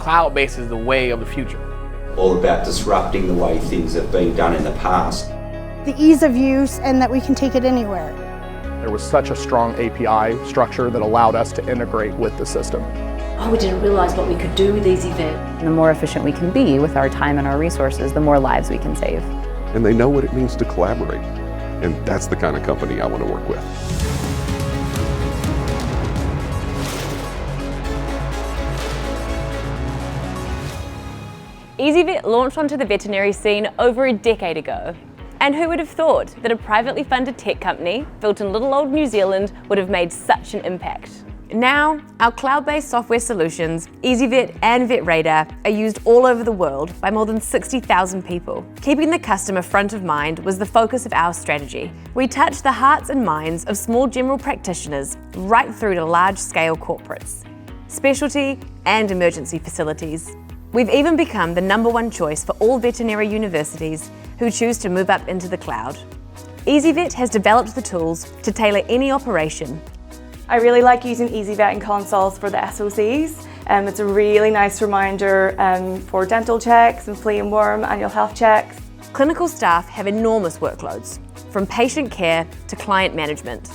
Cloud-based is the way of the future. All about disrupting the way things have been done in the past. The ease of use and that we can take it anywhere. There was such a strong API structure that allowed us to integrate with the system. Oh, we didn't realize what we could do with ezyVet. And the more efficient we can be with our time and our resources, the more lives we can save. And they know what it means to collaborate. And that's the kind of company I want to work with. ezyVet launched onto the veterinary scene over a decade ago. And who would have thought that a privately funded tech company built in little old New Zealand would have made such an impact? Now, our cloud-based software solutions, ezyVet and VetRadar, are used all over the world by more than 60,000 people. Keeping the customer front of mind was the focus of our strategy. We touch the hearts and minds of small general practitioners right through to large-scale corporates, specialty and emergency facilities. We've even become the #1 choice for all veterinary universities who choose to move up into the cloud. ezyVet has developed the tools to tailor any operation. I really like using ezyVet and consoles for the SOCs. It's a really nice reminder for dental checks and flea and worm annual health checks. Clinical staff have enormous workloads, from patient care to client management.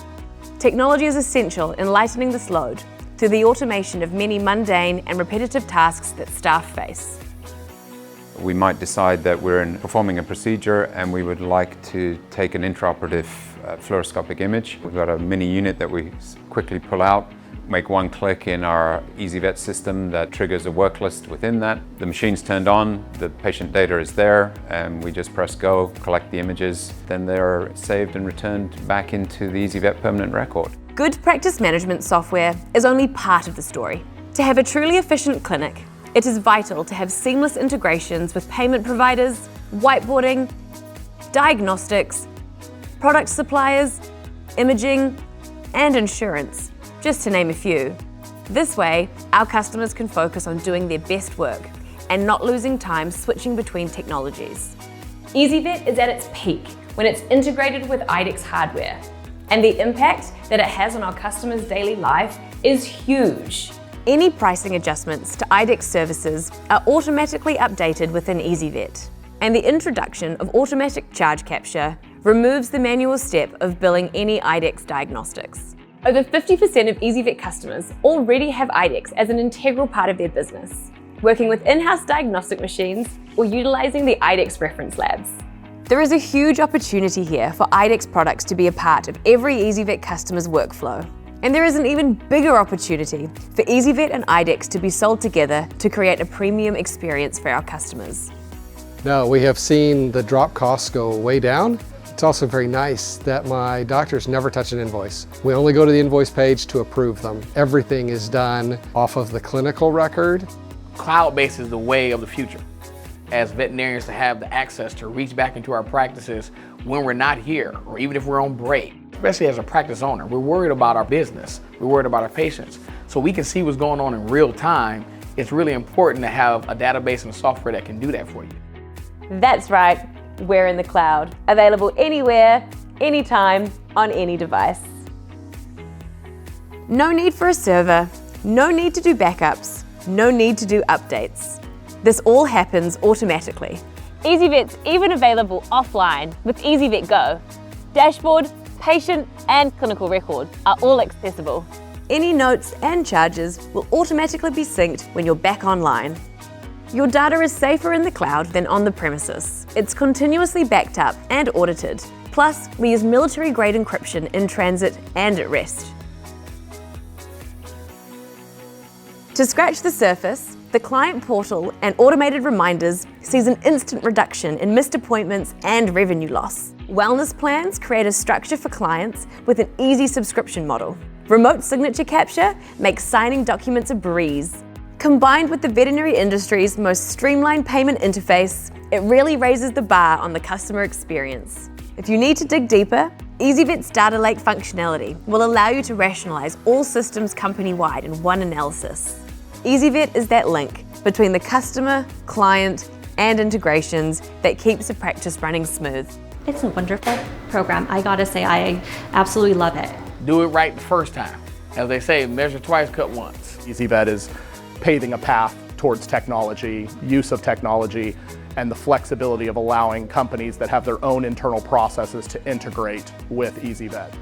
Technology is essential in lightening this load through the automation of many mundane and repetitive tasks that staff face. We might decide that we're performing a procedure and we would like to take an intraoperative fluoroscopic image. We've got a mini unit that we quickly pull out, make one click in our ezyVet system that triggers a work list within that. The machine's turned on, the patient data is there, and we just press go, collect the images, then they're saved and returned back into the ezyVet permanent record. Good practice management software is only part of the story. To have a truly efficient clinic, it is vital to have seamless integrations with payment providers, whiteboarding, diagnostics, product suppliers, imaging, and insurance, just to name a few. This way, our customers can focus on doing their best work and not losing time switching between technologies. ezyVet is at its peak when it's integrated with IDEXX hardware, and the impact that it has on our customers' daily life is huge. Any pricing adjustments to IDEXX services are automatically updated within ezyVet, and the introduction of automatic charge capture removes the manual step of billing any IDEXX diagnostics. Over 50% of ezyVet customers already have IDEXX as an integral part of their business, working with in-house diagnostic machines or utilizing the IDEXX reference labs. There is a huge opportunity here for IDEXX products to be a part of every ezyVet customer's workflow. And there is an even bigger opportunity for ezyVet and IDEXX to be sold together to create a premium experience for our customers. Now, we have seen the drop costs go way down. It's also very nice that my doctors never touch an invoice. We only go to the invoice page to approve them. Everything is done off of the clinical record. Cloud-based is the way of the future. As veterinarians, to have the access to reach back into our practices when we're not here, or even if we're on break. Especially as a practice owner, we're worried about our business, we're worried about our patients. So we can see what's going on in real time. It's really important to have a database and software that can do that for you. That's right, we're in the cloud, available anywhere, anytime, on any device. No need for a server, no need to do backups, no need to do updates. This all happens automatically. ezyVet's even available offline with ezyVet Go. Dashboard, patient, and clinical record are all accessible. Any notes and charges will automatically be synced when you're back online. Your data is safer in the cloud than on the premises. It's continuously backed up and audited. Plus, we use military-grade encryption in transit and at rest. To scratch the surface, the client portal and automated reminders sees an instant reduction in missed appointments and revenue loss. Wellness plans create a structure for clients with an easy subscription model. Remote signature capture makes signing documents a breeze. Combined with the veterinary industry's most streamlined payment interface, it really raises the bar on the customer experience. If you need to dig deeper, ezyVet's data lake functionality will allow you to rationalize all systems company-wide in one analysis. ezyVet is that link between the customer, client, and integrations that keeps a practice running smooth. It's a wonderful program. I gotta say, I absolutely love it. Do it right the first time. As they say, measure twice, cut once. ezyVet is paving a path towards technology, use of technology, and the flexibility of allowing companies that have their own internal processes to integrate with ezyVet.